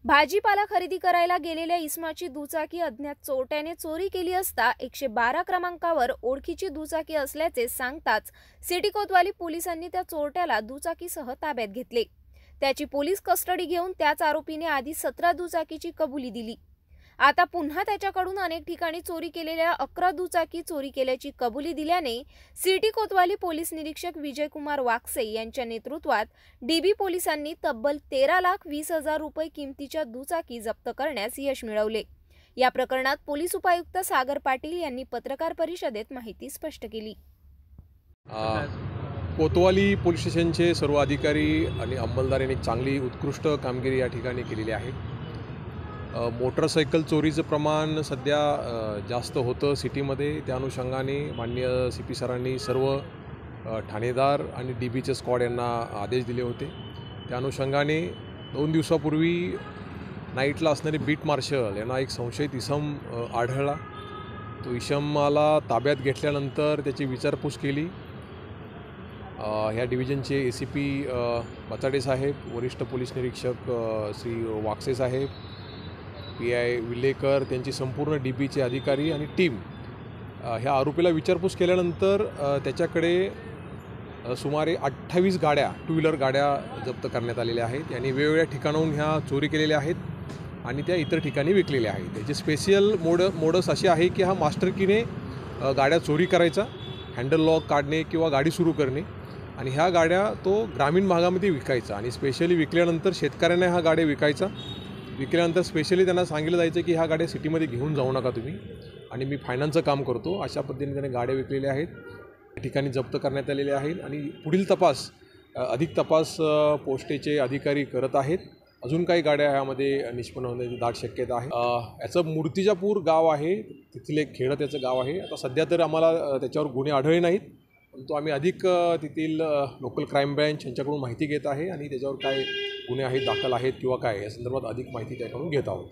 भाजीपाला खरेदी करायला गेलेल्या इसमाची दुचाकी अज्ञात चोरट्याने चोरी केली असता 112 क्रमांकावर ओळखीची दुचाकी असल्याचे सांगताच सिटी कोतवाली पोलिसांनी त्या चोरट्याला दुचाकीसह ताब्यात घेतले। त्याची पोलीस कस्टडी घेऊन त्याच आरोपीने आधी 17 दुचाकीची कबुली दिली। आता पुन्हा त्याच्याकडून अनेक ठिकाणी चोरी केलेल्या 11 दुचाकी चोरी केल्याची कबुली दिल्याने सिटी कोतवाली पोलीस निरीक्षक विजयकुमार वाकसे यांच्या नेतृत्वात डीबी पोलिसांनी तब्बल 13,20,000 रुपये किमतीच्या दुचाकी जप्त करण्यास यश मिळवले। या प्रकरणात पोलीस उपायुक्त सागर पाटील यांनी पत्रकार परिषदेत माहिती स्पष्ट केली। कोतवाली पोलीस स्टेशनचे सर्व अधिकारी आणि अंमलदार यांनी चांगली उत्कृष्ट कामगिरी या ठिकाणी केलेली आहे। मोटरसायकल चोरीचं प्रमाण सध्या जास्त होतं सिटीमध्ये। त्या अनुषंगाने माननीय CP सरांनी सर्व ठाणेदार आणि DBचे स्क्वॉड यांना आदेश दिले होते। त्या अनुषंगाने 2 दिवसापूर्वी नाईटला असणारे बीट मार्शल यांना एक संशयित इसम आढळला। तो इसमाला ताब्यात घेतल्यानंतर त्याची विचारपूस केली। ह्या डिव्हिजनचे ACP बचाडे साहेब, वरिष्ठ पोलीस निरीक्षक श्री वाकसे साहेब, PI विलेकर, त्यांची संपूर्ण DBचे अधिकारी आणि टीम ह्या आरोपीला विचारपूस केल्यानंतर त्याच्याकडे सुमारे 28 गाड्या, 2 व्हीलर गाड्या जप्त करण्यात आलेल्या आहेत। यांनी वेगवेगळ्या ठिकाणाहून ह्या चोरी केलेल्या आहेत आणि त्या इतर ठिकाणी विकलेल्या आहेत। त्याचे स्पेशल मोडस असे आहे की हा मास्टर कीने गाड्या चोरी करायचा, हँडल लॉक काढणे किंवा गाडी सुरू करणे आणि ह्या गाड्या तो ग्रामीण भागामध्ये विकायचा आणि स्पेशली विकल्यानंतर शेतकऱ्यांना ह्या गाड्या विकायचा। विकल्यानंतर स्पेशली त्यांना सांगितलं जायचं की ह्या गाड्या सिटीमध्ये घेऊन जाऊ नका तुम्ही आणि मी फायनान्सचं काम करतो, अशा पद्धतीने त्याने गाड्या विकलेल्या आहेत। या ठिकाणी जप्त करण्यात आलेले आहेत आणि पुढील तपास अधिक तपास पोस्टेचे अधिकारी करत आहेत। अजून काही गाड्या ह्यामध्ये निष्पन्न होण्याची दाट शक्यता आहे। याचं मूर्तिजापूर गाव आहे, तिथले खेडं त्याचं गाव आहे। आता सध्या तर आम्हाला त्याच्यावर गुन्हे आढळले नाहीत, परंतु आम्ही अधिक तेथील लोकल क्राईम ब्रँच यांच्याकडून माहिती घेत आहे आणि त्याच्यावर काय गुन्हे आहेत दाखल आहेत किंवा काय या संदर्भात अधिक माहिती त्याकडून घेत आहोत।